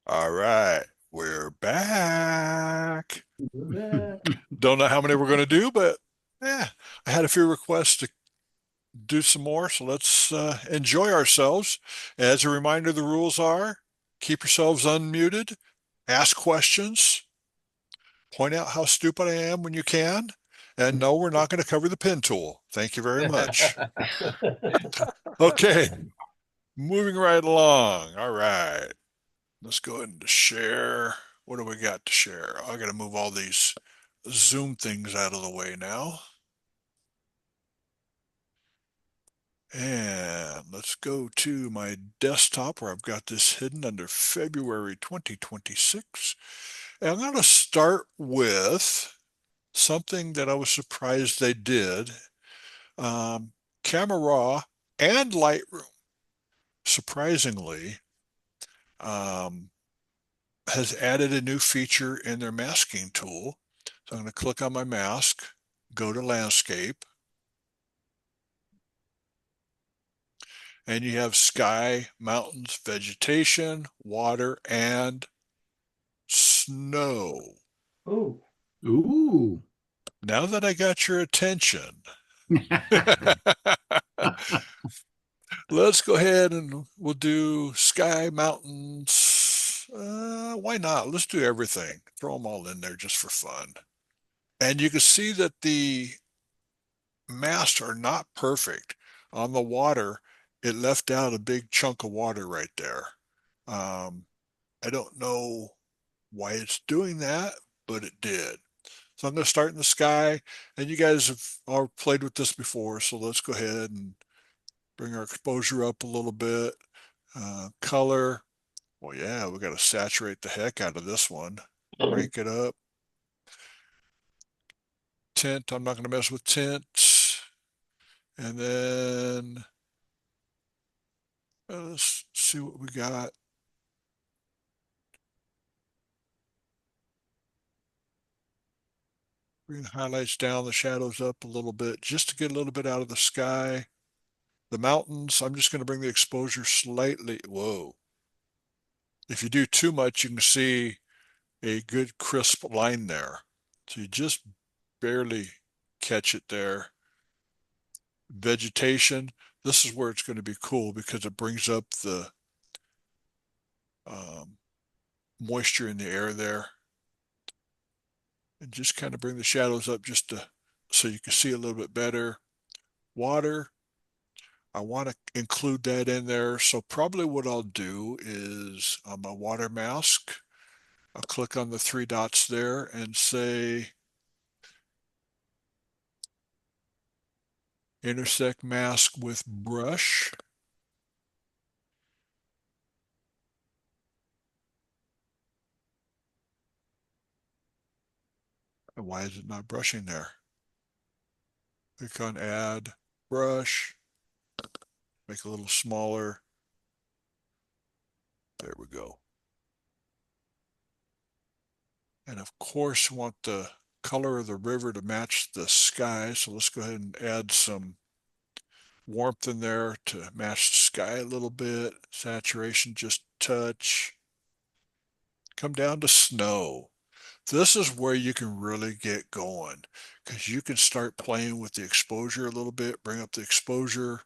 All right, we're back. We're back. Don't know how many we're going to do, but I had a few requests to do some more, so let's enjoy ourselves. As a reminder, the rules are keep yourselves unmuted, ask questions, point out how stupid I am when you can, and no, we're not going to cover the pen tool. Thank you very much. Okay, moving right along. All right, let's go ahead and share. What do we got to share? I got to move all these Zoom things out of the way now. And let's go to my desktop where I've got this hidden under February 2026. And I'm going to start with something that I was surprised they did. Um, Camera Raw and Lightroom, surprisingly, um, has added a new feature in their masking tool. So I'm going to click on my mask, go to landscape, and you have sky, mountains, vegetation, water, and snow. Oh, Ooh. Now that I got your attention, let's go ahead and we'll do sky, mountains. Why not? Let's do everything. Throw them all in there just for fun. And you can see that the masks are not perfect. On the water, it left out a big chunk of water right there. Um, I don't know why it's doing that, but it did. So I'm going to start in the sky, and you guys have all played with this before, so let's go ahead and bring our exposure up a little bit. Color, well, yeah, we got to saturate the heck out of this one. Crank it up. Tint, I'm not going to mess with tints. And then let's see what we got. Bring the highlights down, the shadows up a little bit, just to get a little bit out of the sky. The mountains, I'm just going to bring the exposure slightly. Whoa. If you do too much, you can see a good crisp line there. So you just barely catch it there. Vegetation, this is where it's going to be cool because it brings up the um, moisture in the air there. And just kind of bring the shadows up just to so you can see a little bit better. Water, I want to include that in there. So probably what I'll do is on my water mask, I'll click on the three dots there and say intersect mask with brush. Why is it not brushing there? Click on add brush, make it a little smaller. There we go. And of course, you want the color of the river to match the sky. So let's go ahead and add some warmth in there to match the sky a little bit. Saturation, just touch. Come down to snow. This is where you can really get going because you can start playing with the exposure a little bit, bring up the exposure,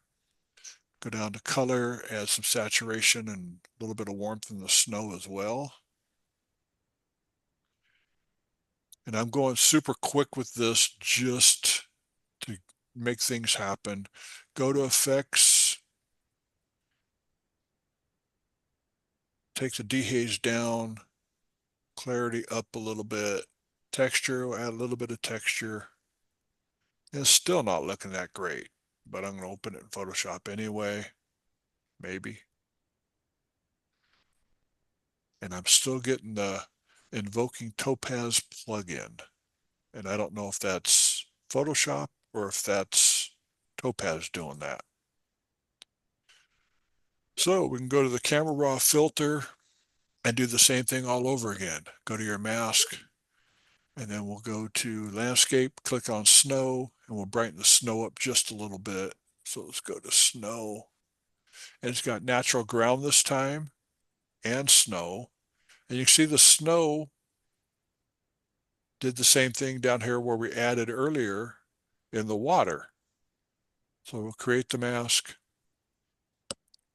go down to color, add some saturation and a little bit of warmth in the snow as well. And I'm going super quick with this just to make things happen. Go to effects, take the dehaze down, clarity up a little bit, texture, we'll add a little bit of texture. It's still not looking that great, but I'm going to open it in Photoshop anyway, maybe. And I'm still getting the invoking Topaz plugin. And I don't know if that's Photoshop or if that's Topaz doing that. So we can go to the Camera Raw filter and do the same thing all over again. Go to your mask, and then we'll go to landscape, click on snow, and we'll brighten the snow up just a little bit. So let's go to snow. And it's got natural ground this time and snow. And you can see the snow did the same thing down here where we added earlier in the water. So we'll create the mask,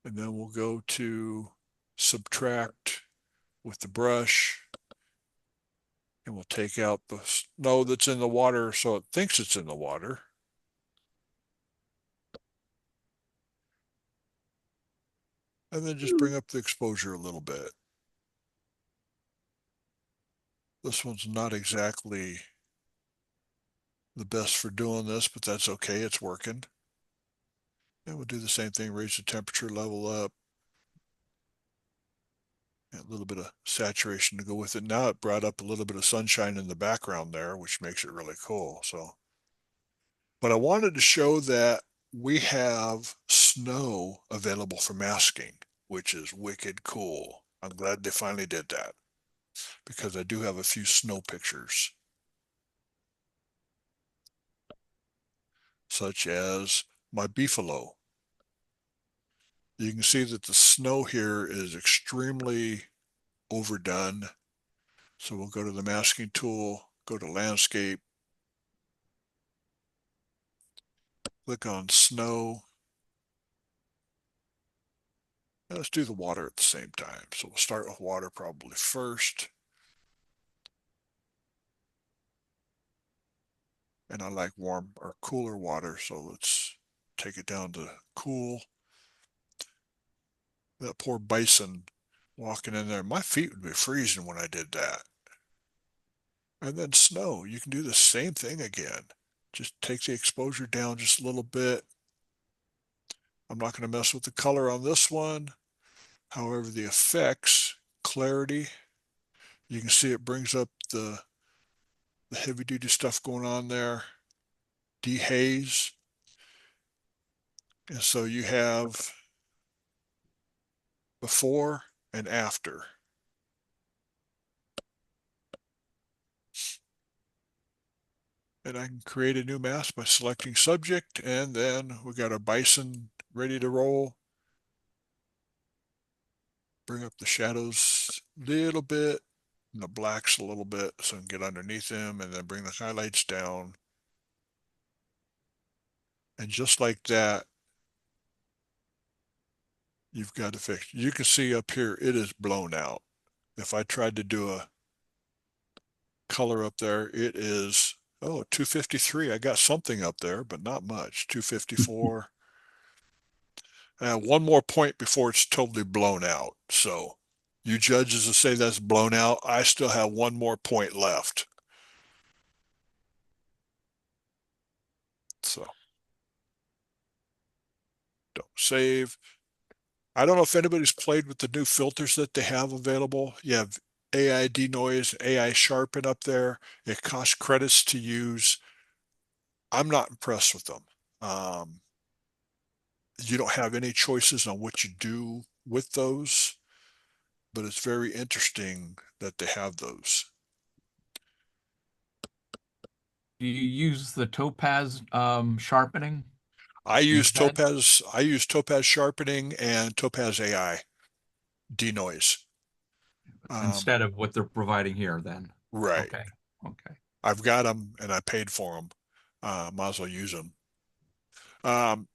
and then we'll go to subtract with the brush, and we'll take out the snow that's in the water so it thinks it's in the water. And then just bring up the exposure a little bit. This one's not exactly the best for doing this, but that's okay, it's working. And we'll do the same thing, raise the temperature level up. And a little bit of saturation to go with it. Now it brought up a little bit of sunshine in the background there, which makes it really cool. So, but I wanted to show that we have snow available for masking, which is wicked cool. I'm glad they finally did that because I do have a few snow pictures, such as my beefalo. You can see that the snow here is extremely overdone. So we'll go to the masking tool, go to landscape, click on snow. And let's do the water at the same time. So we'll start with water probably first. And I like warm or cooler water, so let's take it down to cool. That poor bison walking in there, my feet would be freezing when I did that. And then snow, you can do the same thing again. Just take the exposure down just a little bit. I'm not going to mess with the color on this one. However, the effects, clarity, you can see it brings up the heavy duty stuff going on there. Dehaze. And so you have before and after. And I can create a new mask by selecting subject, and then we got our bison ready to roll. Bring up the shadows a little bit and the blacks a little bit so I can get underneath them, and then bring the highlights down. And just like that, you've got to fix. You can see up here, it is blown out. If I tried to do a color up there, it is, oh, 253. I got something up there, but not much. 254. One more point before it's totally blown out. So you judges will say that's blown out. I still have one more point left. So don't save. I don't know if anybody's played with the new filters that they have available. You have AI denoise, AI sharpen up there. It costs credits to use. I'm not impressed with them. You don't have any choices on what you do with those, but it's very interesting that they have those. Do you use the topaz sharpening instead I use Topaz sharpening and Topaz AI denoise. Um, instead of what they're providing here then? right. Okay. Okay. I've got them and I paid for them. Might as well use them.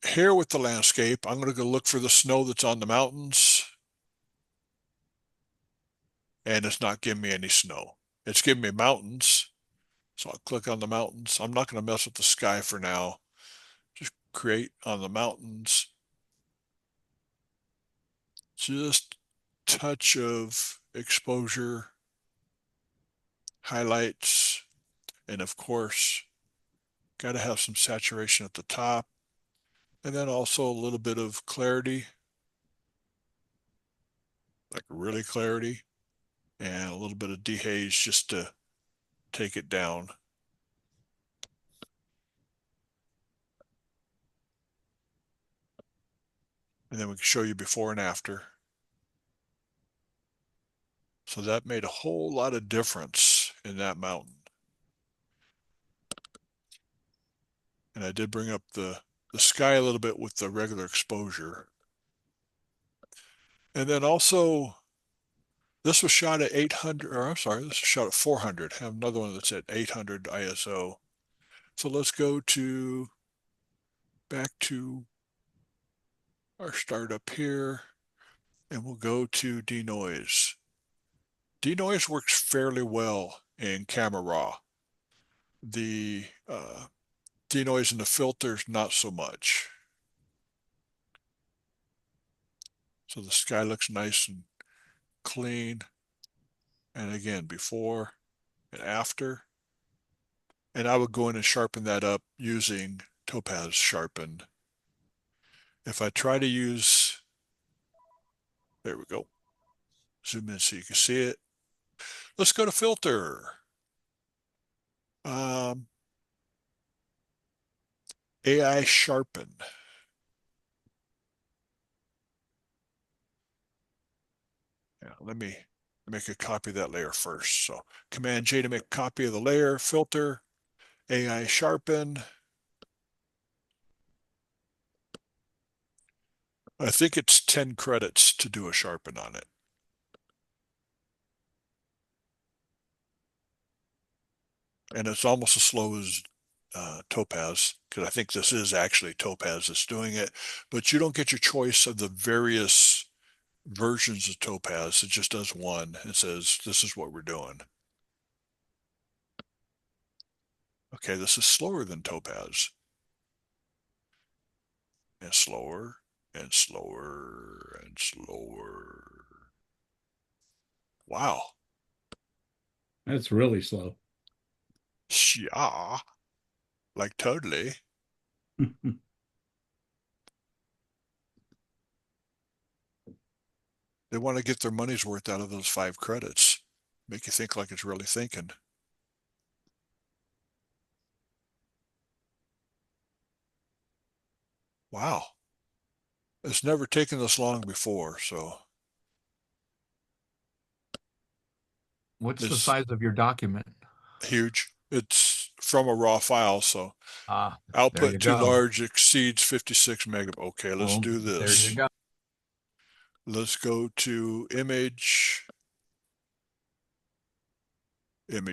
Here with the landscape, I'm going to go look for the snow that's on the mountains, and it's not giving me any snow. It's giving me mountains, so I'll click on the mountains. I'm not going to mess with the sky for now. Just create on the mountains. Just touch of exposure, highlights, and of course, got to have some saturation at the top, and then also a little bit of clarity, like really clarity, and a little bit of dehaze just to take it down. And then we can show you before and after. So that made a whole lot of difference in that mountain. And I did bring up the sky a little bit with the regular exposure. And then also, this was shot at 800, or I'm sorry, this was shot at 400. I have another one that's at 800 ISO. So let's go back to our startup here, and we'll go to denoise. Denoise works fairly well in Camera Raw. The denoise in the filters, not so much. So the sky looks nice and clean. And again, before and after. And I would go in and sharpen that up using Topaz Sharpen. If I try to use, there we go. Zoom in so you can see it. Let's go to filter. AI Sharpen. Yeah, let me make a copy of that layer first. So Command J to make a copy of the layer, filter, AI Sharpen. I think it's 10 credits to do a sharpen on it. And it's almost as slow as Topaz, because I think this is actually Topaz that's doing it, but you don't get your choice of the various versions of Topaz. It just does one. It says, this is what we're doing. Okay, this is slower than Topaz. And slower, and slower, and slower. Wow. That's really slow. Yeah, like totally. They want to get their money's worth out of those 5 credits. Make you think like it's really thinking. Wow. It's never taken this long before, so What's the it's size of your document? huge. It's from a raw file, so Ah, there you output too go. large exceeds 56 megabytes. Okay, let's Well, do there you this. go. Let's go to image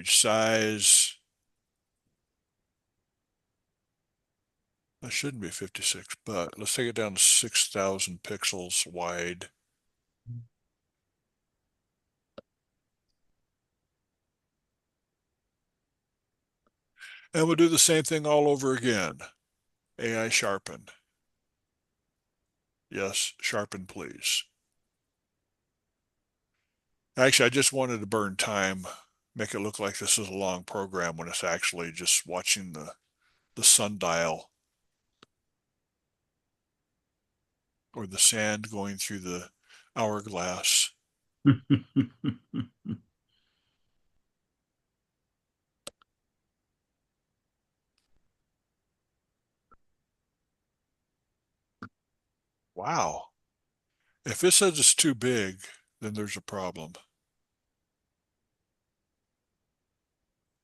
size. That shouldn't be 56, but let's take it down to 6,000 pixels wide. And we'll do the same thing all over again. AI sharpen. Yes, sharpen, please. Actually, I just wanted to burn time, make it look like this is a long program when it's actually just watching the sundial or the sand going through the hourglass. Wow. If it says it's too big, then there's a problem.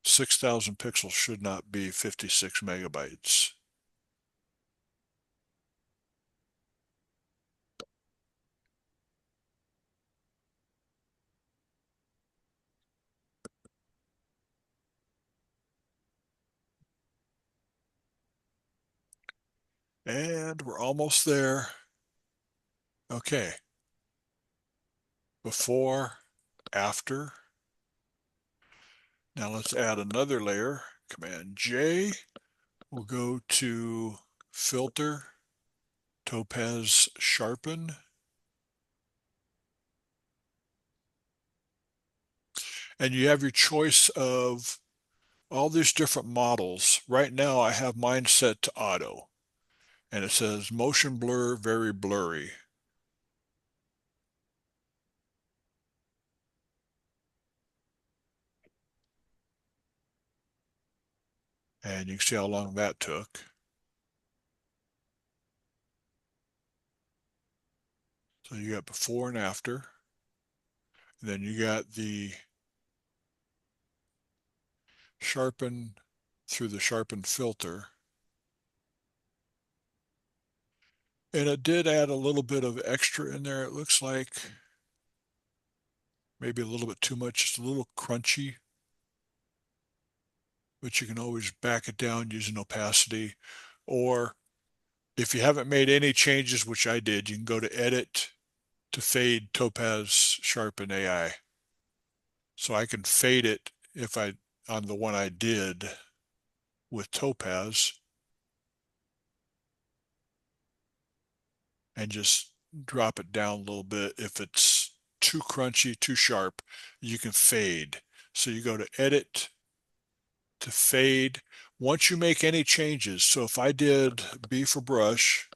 6,000 pixels should not be 56 megabytes. And we're almost there. Okay. Before, after. Now let's add another layer. Command J. We'll go to filter, Topaz Sharpen. And you have your choice of all these different models. Right now I have mine set to auto. And it says motion blur, very blurry. And you can see how long that took. So you got before and after. And then you got the sharpen through the sharpen filter. And it did add a little bit of extra in there, it looks like. Maybe a little bit too much, just a little crunchy. But you can always back it down using opacity. Or if you haven't made any changes, which I did, you can go to Edit to fade Topaz Sharpen AI. So I can fade it if I on the one I did with Topaz and just drop it down a little bit. If it's too crunchy, too sharp, you can fade. So you go to Edit to fade. Once you make any changes, so if I did B for brush,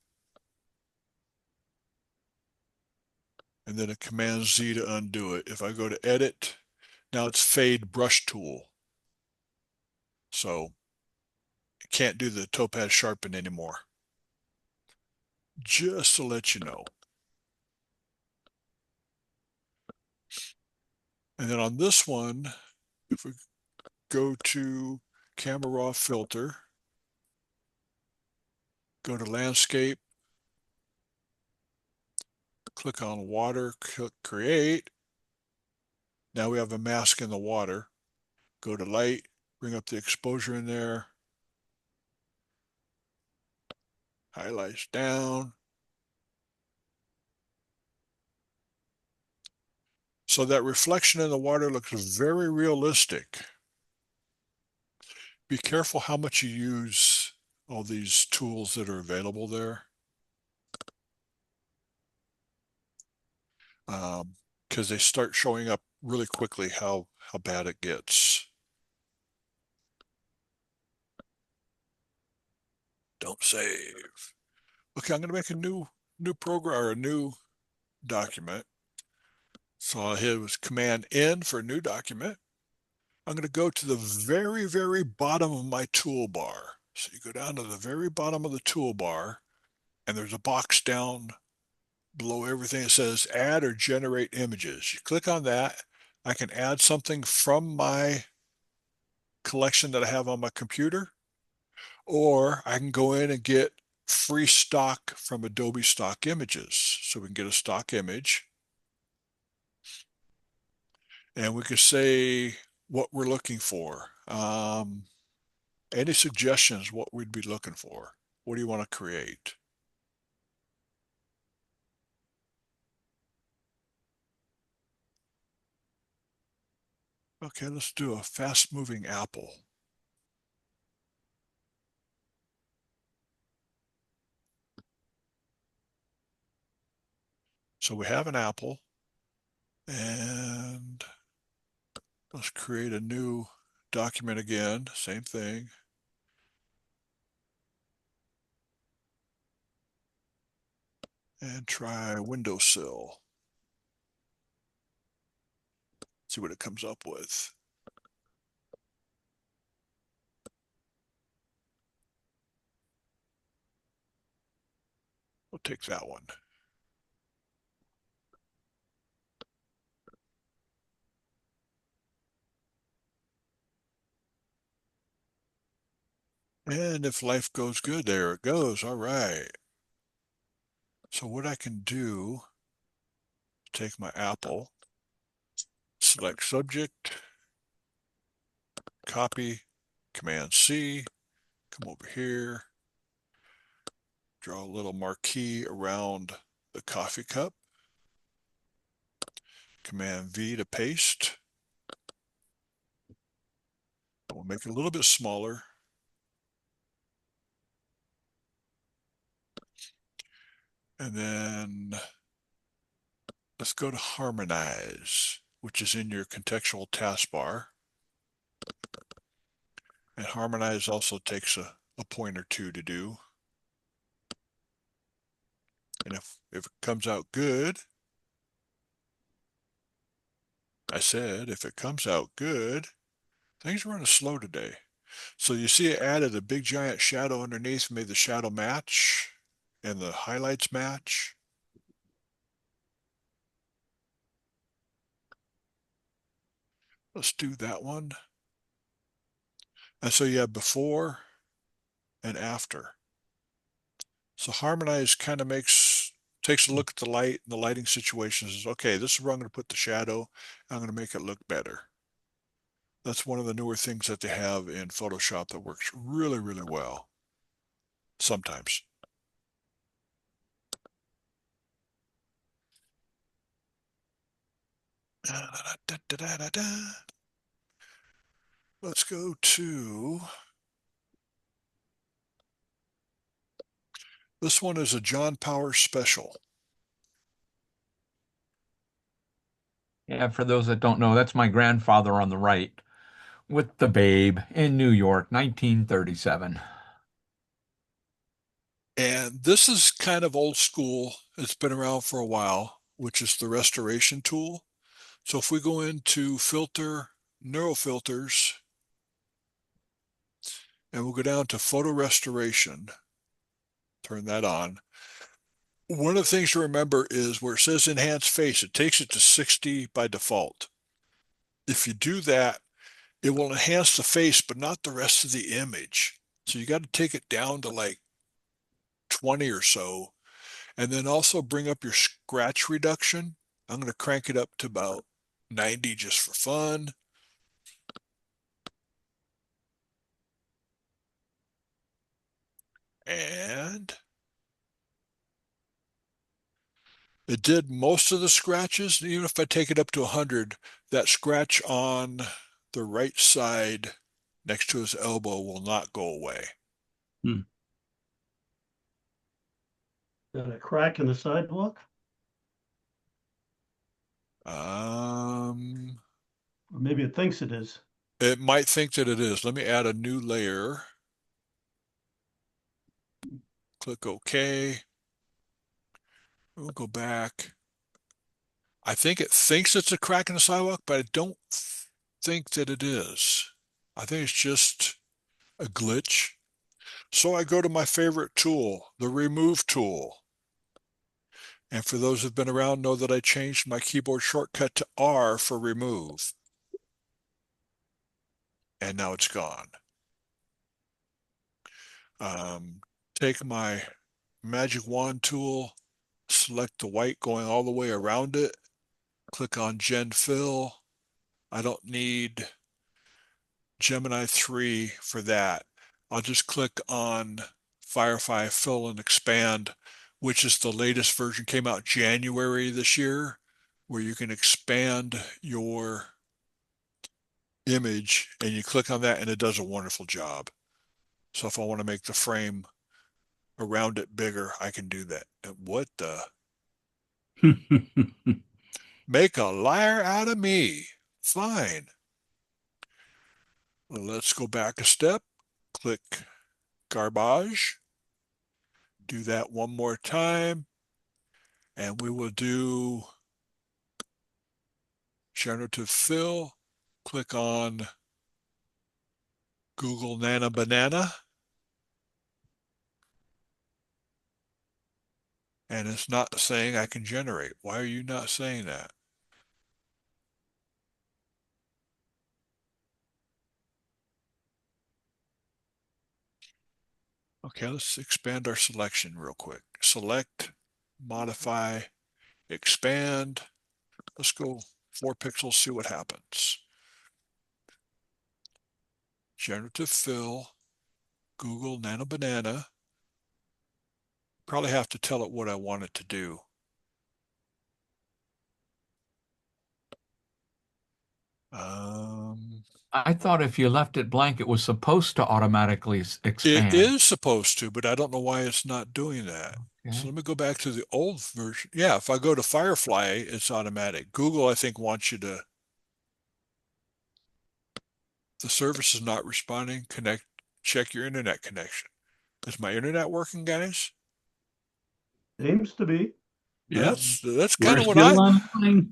and then a Command Z to undo it. If I go to Edit, now it's Fade Brush Tool. So I can't do the Topaz Sharpen anymore. Just to let you know. And then on this one, if we go to Camera Raw Filter, go to Landscape, click on Water, click Create. Now we have a mask in the water. Go to Light, bring up the exposure in there. Highlights down. So that reflection in the water looks very realistic. Be careful how much you use all these tools that are available there. Because they start showing up really quickly how bad it gets. Don't save. Okay, I'm going to make a new program or a new document. So I'll hit was Command N for a new document. I'm going to go to the very, very bottom of my toolbar. So you go down to the very bottom of the toolbar, and there's a box down below everything that says add or generate images. You click on that. I can add something from my collection that I have on my computer, or I can go in and get free stock from Adobe Stock Images. So we can get a stock image, and we can say what we're looking for. Any suggestions what we'd be looking for? What do you want to create? Okay, let's do a fast-moving apple. So we have an apple, and let's create a new document again, same thing. And try windowsill. See what it comes up with. We'll take that one. And if life goes good, there it goes. All right. So what I can do, take my apple, select subject, copy, Command C, come over here, draw a little marquee around the coffee cup, Command V to paste. We'll make it a little bit smaller. And then let's go to Harmonize, which is in your contextual taskbar. And Harmonize also takes a point or two to do. And if it comes out good, I said, if it comes out good, things are running slow today. So you see it added a big giant shadow underneath, made the shadow match and the highlights match. Let's do that one. And so you have before and after. So Harmonize kind of takes a look at the light and the lighting situation and says, okay, this is where I'm going to put the shadow. I'm going to make it look better. That's one of the newer things that they have in Photoshop that works really, really well. Sometimes. Let's go to, this one is a John Powers special. Yeah, for those that don't know, that's my grandfather on the right with the babe in New York, 1937. And this is kind of old school. It's been around for a while, which is the restoration tool. So if we go into filter, neural filters, and we'll go down to photo restoration, turn that on. One of the things to remember is where it says enhance face, it takes it to 60 by default. If you do that, it will enhance the face, but not the rest of the image. So you got to take it down to like 20 or so, and then also bring up your scratch reduction. I'm going to crank it up to about 90 just for fun. And it did most of the scratches. Even if I take it up to 100, that scratch on the right side next to his elbow will not go away. Got a crack in the sidewalk? Um, Or maybe it thinks it is. it might think that it is. Let me add a new layer. Click OK. We'll go back. I think it thinks it's a crack in the sidewalk, but I don't think that it is. I think it's just a glitch. So I go to my favorite tool, the remove tool. And for those who've been around know that I changed my keyboard shortcut to R for remove. And now it's gone. Take my magic wand tool, select the white going all the way around it, click on Gen Fill. I don't need Gemini 3 for that. I'll just click on Firefly Fill and Expand, which is the latest version, came out January this year, where you can expand your image and you click on that and it does a wonderful job. So if I want to make the frame around it bigger, I can do that. What the? Make a liar out of me. Fine. Let's go back a step. Click garbage. Do that one more time. And we will do generative fill. Click on Google Nana Banana. And it's not saying I can generate. Why are you not saying that? Okay, let's expand our selection real quick. Select, modify, expand. Let's go 4 pixels, see what happens. Generative fill, Google Nano Banana. Probably have to tell it what I want it to do. I thought if you left it blank, it was supposed to automatically It expand. is supposed to, but I don't know why it's not doing that. Okay. So let me go back to the old version. Yeah, if I go to Firefly, it's automatic. Google, I think, wants you to, the service is not responding. Check your internet connection. Is my internet working, guys? Seems to be. Yes, that's We're kind of what still online.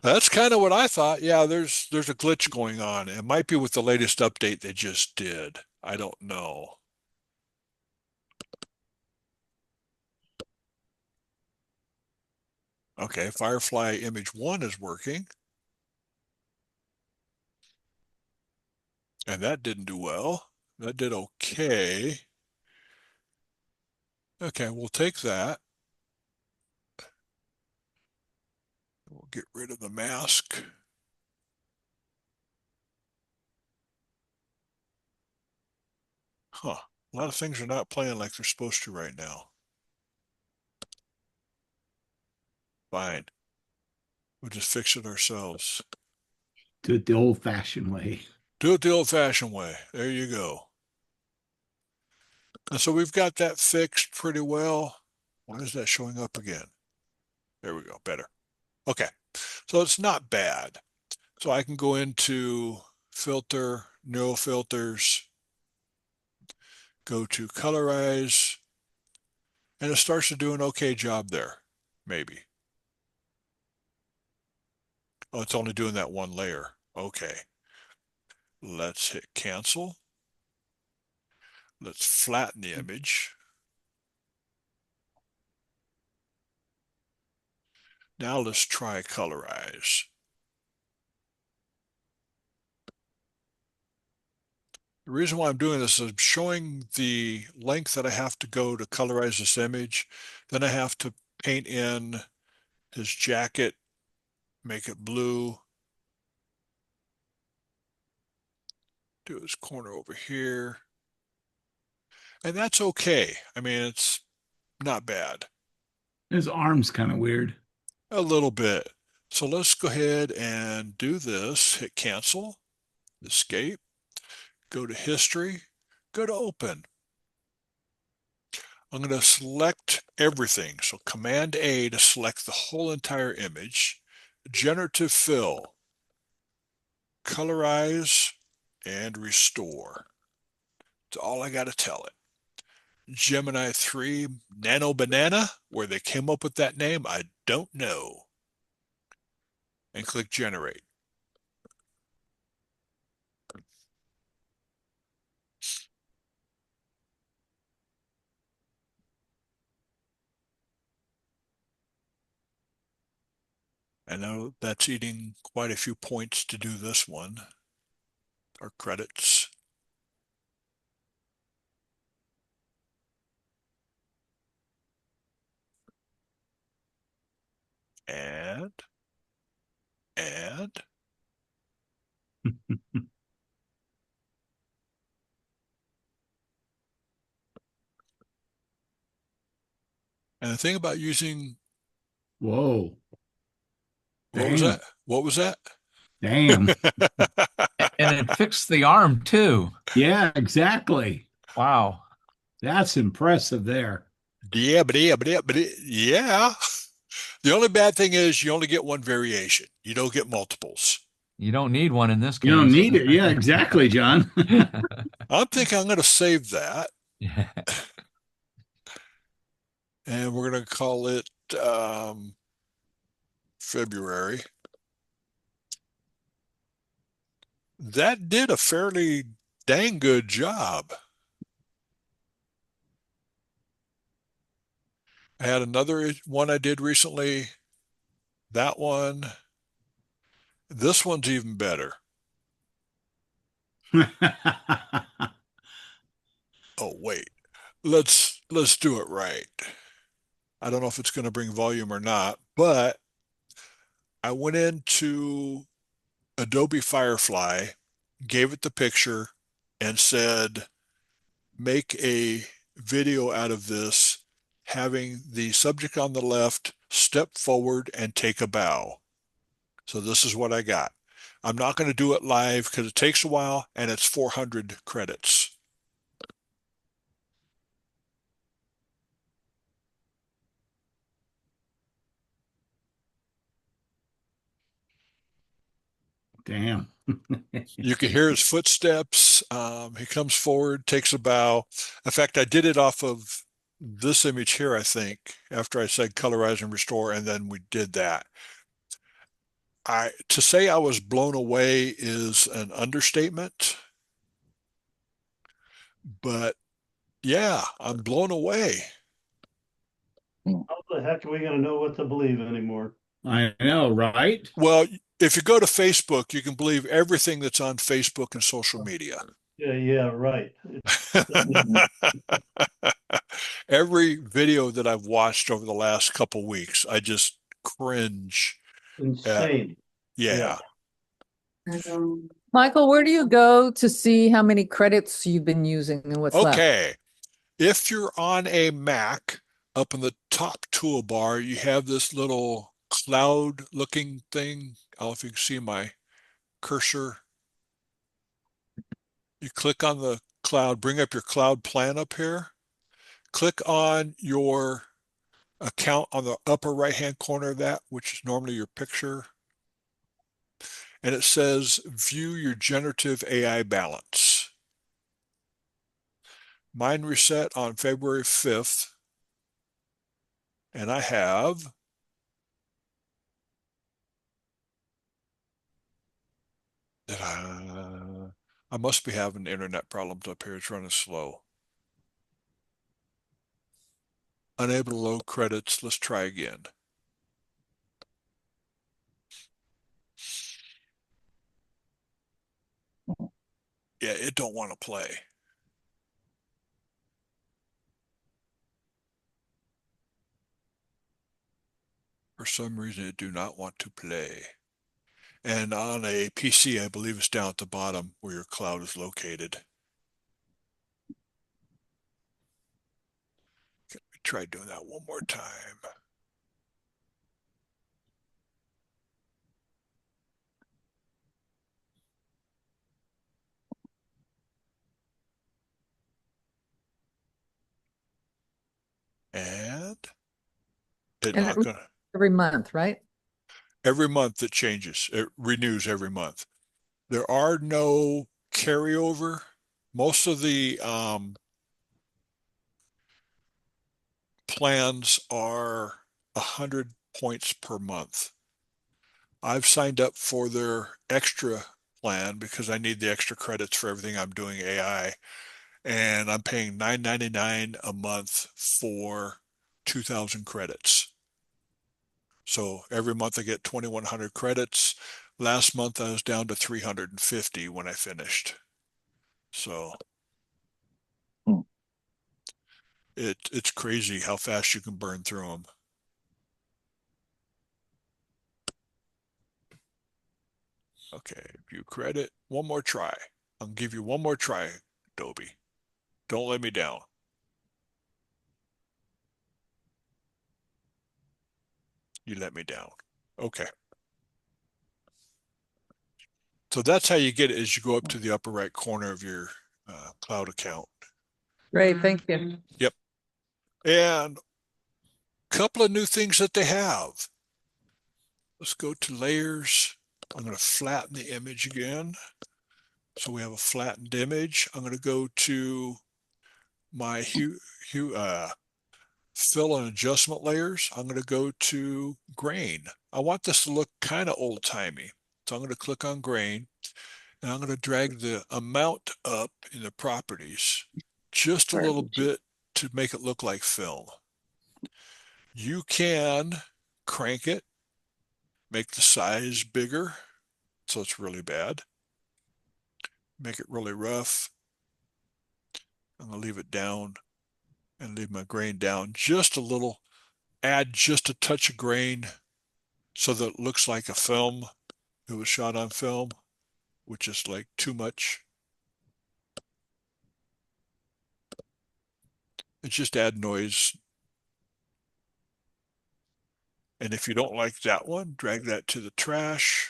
that's kind of what I thought. Yeah, there's a glitch going on. It might be with the latest update they just did. I don't know. Okay, Firefly image 1 is working. And that didn't do well. That did okay. Okay, we'll take that. We'll get rid of the mask. Huh. A lot of things are not playing like they're supposed to right now. Fine. We'll just fix it ourselves. Do it the old-fashioned way. Do it the old-fashioned way. There you go. And so we've got that fixed pretty well. Why is that showing up again? There we go. Better. Okay. So it's not bad. So I can go into filter, neural filters, go to colorize, and it starts to do an okay job there. Maybe. Oh, it's only doing that one layer. Okay. Let's hit cancel. Let's flatten the image. Now let's try colorize. The reason why I'm doing this is I'm showing the length that I have to go to colorize this image. Then I have to paint in his jacket, make it blue. Do his corner over here. And that's okay. I mean, it's not bad. His arm's kind of weird. A little bit. So let's go ahead and do this. Hit cancel, escape, go to history, go to open. I'm going to select everything. So Command A to select the whole entire image. Generative fill, colorize, and restore. That's all I got to tell it. Gemini 3 Nano Banana, where they came up with that name, I don't know. And click generate. I know that's eating quite a few points to do this one, or credits. Add. And the thing about using, Whoa. what was Damn. that? What was that? Damn. And it fixed the arm too. Yeah, exactly. Wow. That's impressive there. Yeah. The only bad thing is you only get one variation. You don't get multiples. You don't need one in this case. You don't need it. Yeah, exactly, John. I'm thinking I'm going to save that, Yeah. and we're going to call it February. That did a fairly dang good job. I had another one I did recently. That one. This one's even better. Oh, wait. Let's do it right. I don't know if it's going to bring volume or not, but I went into Adobe Firefly, gave it the picture, and said, make a video out of this, having the subject on the left step forward and take a bow. So this is what I got. I'm not going to do it live because it takes a while and it's 400 credits. Damn. You can hear his footsteps. He comes forward, takes a bow. In fact, I did it off of this image here, I think, after I said colorize and restore, and then we did that. To say I was blown away is an understatement, but yeah, I'm blown away. How the heck are we gonna know what to believe anymore? I know, right? Well, if you go to Facebook, you can believe everything that's on Facebook and social media. Yeah, right. Every video that I've watched over the last couple weeks, I just cringe at. Insane. Yeah. Michael, where do you go to see how many credits you've been using and what's left? Okay. If you're on a Mac, up in the top toolbar, you have this little cloud looking thing. I don't know if you can see my cursor. You click on the cloud, bring up your cloud plan up here. Click on your account on the upper right hand corner of that, which is normally your picture. And it says view your generative AI balance. Mine reset on February 5th. And I have I must be having internet problems up here. It's running slow. Unable to load credits. Let's try again. Yeah, it don't want to play. For some reason, it do not want to play. And on a PC, I believe it's down at the bottom where your cloud is located. Let me try doing that one more time. And it's And not going to. every month, right? Every month it changes. It renews every month. There are no carryover. Most of the plans are 100 points per month. I've signed up for their extra plan because I need the extra credits for everything I'm doing AI, and I'm paying $9.99 a month for 2,000 credits. So every month I get 2,100 credits. Last month I was down to 350 when I finished. So it's crazy how fast you can burn through them. Okay, view credit. One more try. I'll give you one more try, Adobe. Don't let me down. You let me down. Okay. So that's how you get it, is you go up to the upper right corner of your cloud account. Great, thank you. Yep. And a couple of new things that they have. Let's go to layers. I'm going to flatten the image again. So we have a flattened image. I'm going to go to my fill and adjustment layers. I'm going to go to grain. I want this to look kind of old-timey. So I'm going to click on grain, and I'm going to drag the amount up in the properties just a little bit to make it look like film. You can crank it, make the size bigger, so it's really bad. Make it really rough. I'm going to leave it down and leave my grain down just a little. Add just a touch of grain so that it looks like a film. It was shot on film, which is like too much. It's just add noise. And if you don't like that one, drag that to the trash.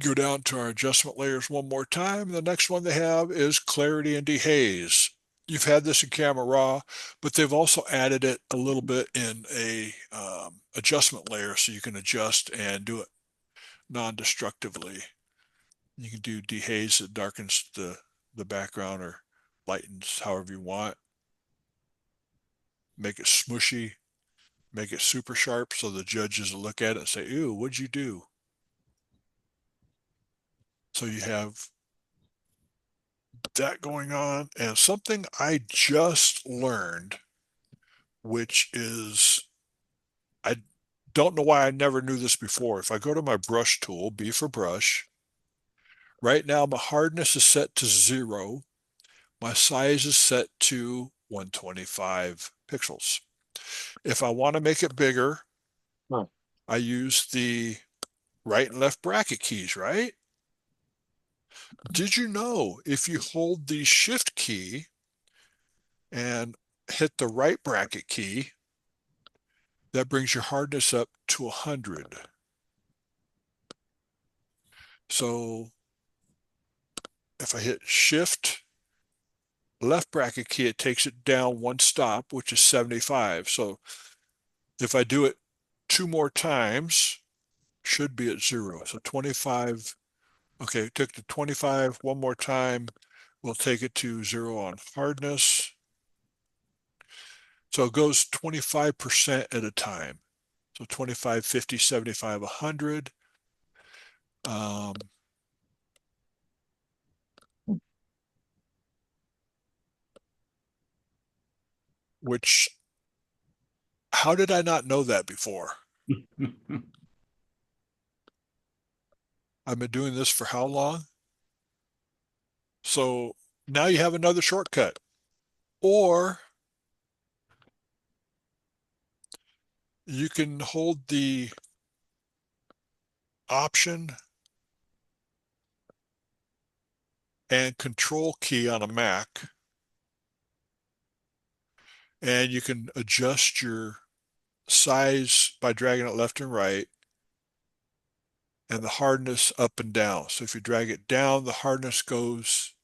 Go down to our adjustment layers one more time. The next one they have is clarity and dehaze. You've had this in Camera Raw, but they've also added it a little bit in a adjustment layer so you can adjust and do it non-destructively. You can do dehaze that darkens the background or lightens however you want. Make it smushy, make it super sharp so the judges will look at it and say, "Ew, what'd you do?" So you have that going on. And something I just learned, which is, I don't know why I never knew this before. If I go to my brush tool, B for brush, Right now, my hardness is set to 0. My size is set to 125 pixels. If I want to make it bigger, I use the right and left bracket keys, right? Did you know if you hold the shift key and hit the right bracket key, that brings your hardness up to 100. So if I hit shift left bracket key, it takes it down one stop, which is 75. So if I do it 2 more times, should be at 0. So 25. Okay, took the 25 one more time. We'll take it to 0 on hardness. So it goes 25% at a time. So 25, 50, 75, 100. Which, how did I not know that before? I've been doing this for how long? So now you have another shortcut. Or you can hold the Option and Control key on a Mac, and you can adjust your size by dragging it left and right, and the hardness up and down. So if you drag it down, the hardness goes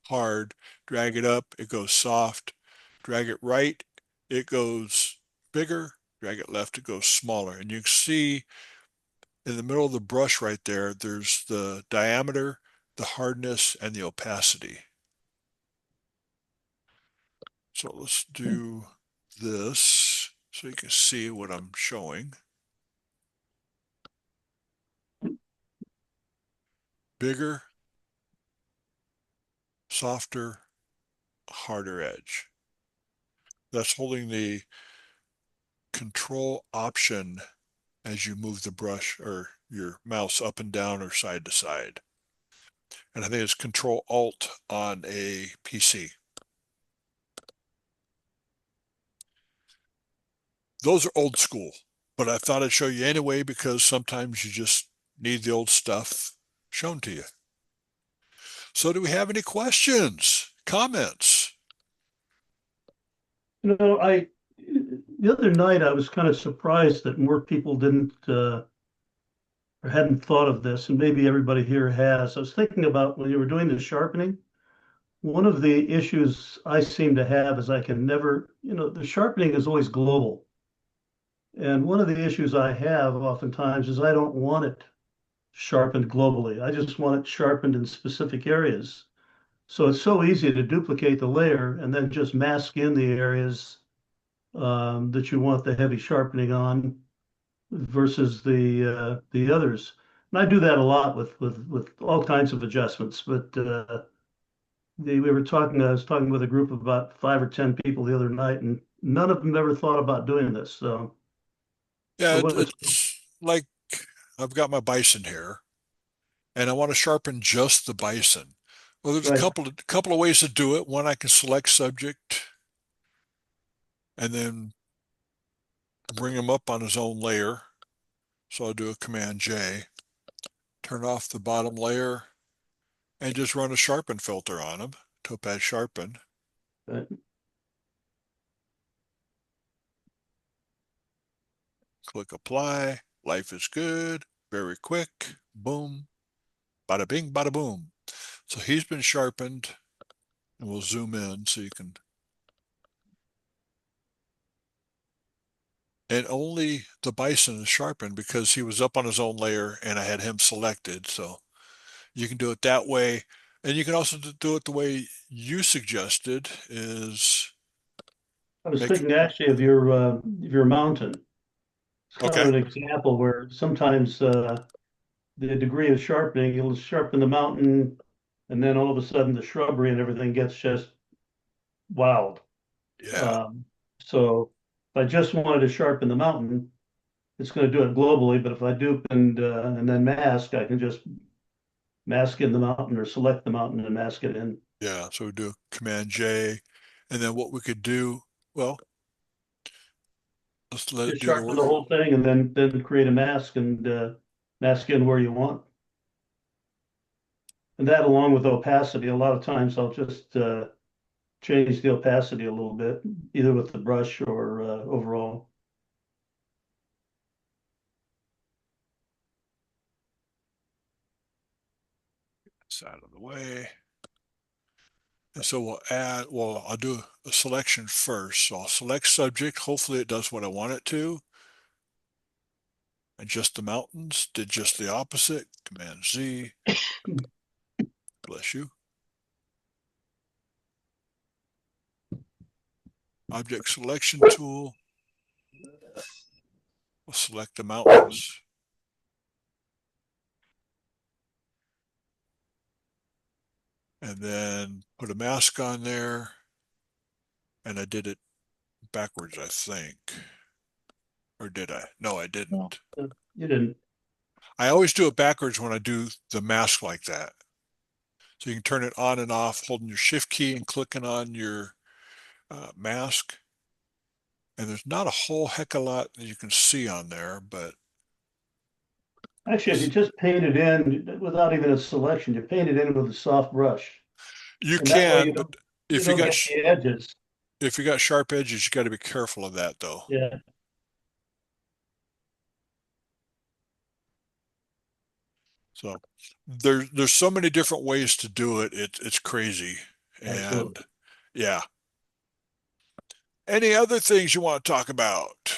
hard. Drag it up, it goes soft. Drag it right, it goes bigger. Drag it left, it goes smaller. And you can see in the middle of the brush right there, there's the diameter, the hardness, and the opacity. So let's do this so you can see what I'm showing. Bigger, softer, harder edge. That's holding the Control Option as you move the brush or your mouse up and down or side to side. And I think it's Control Alt on a PC. Those are old school, but I thought I'd show you anyway because sometimes you just need the old stuff shown to you. So do we have any questions, comments? The other night I was kind of surprised that more people didn't or hadn't thought of this, and maybe everybody here has. I was thinking about when you were doing the sharpening, one of the issues I seem to have is I can never, the sharpening is always global. And one of the issues I have oftentimes is I don't want it sharpened globally. I just want it sharpened in specific areas. So it's so easy to duplicate the layer and then just mask in the areas that you want the heavy sharpening on versus the others. And I do that a lot with all kinds of adjustments. But I was talking with a group of about 5 or 10 people the other night, and none of them ever thought about doing this. So Yeah, what is, it's like I've got my bison here, and I want to sharpen just the bison. Well, there's right. a couple of ways to do it. One, I can select subject and then bring him up on his own layer. So I'll do a Command J, turn off the bottom layer, and just run a sharpen filter on him, Topaz Sharpen. Right. Click apply. Life is good. Very quick. Boom. Bada bing, bada boom. So he's been sharpened, and we'll zoom in so you can. And only the bison is sharpened because he was up on his own layer and I had him selected. So you can do it that way. And you can also do it the way you suggested is. I was thinking actually of your mountain. It's kind Okay. of an example where sometimes the degree of sharpening, you'll sharpen the mountain, and then all of a sudden the shrubbery and everything gets just wild. Yeah. So if I just wanted to sharpen the mountain, it's going to do it globally. But if I dupe and then mask, I can just mask in the mountain or select the mountain and mask it in. Yeah, so we do Command J, and then what we could do, well, let's let it Just do the sharpen the work. whole thing and then create a mask and mask in where you want. And that along with opacity, a lot of times I'll just change the opacity a little bit, either with the brush or overall. This out of the way. And so I'll do a selection first. So I'll select subject. Hopefully it does what I want it to. Adjust the mountains, did just the opposite. Command Z. Bless you. Object selection tool. We'll select the mountains. And then put a mask on there. And I did it backwards, I think. Or did I? No, I didn't. You didn't. I always do it backwards when I do the mask like that. So you can turn it on and off, holding your shift key and clicking on your mask. And there's not a whole heck of a lot that you can see on there, but Actually, if you just paint it in without even a selection, you paint it in with a soft brush. you And that way can, you but don't, if you got get the edges. if you got sharp edges, you got to be careful of that though. Yeah. So there's so many different ways to do it. It's crazy. And Absolutely. yeah. Any other things you want to talk about?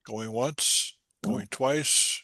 Going once, going twice.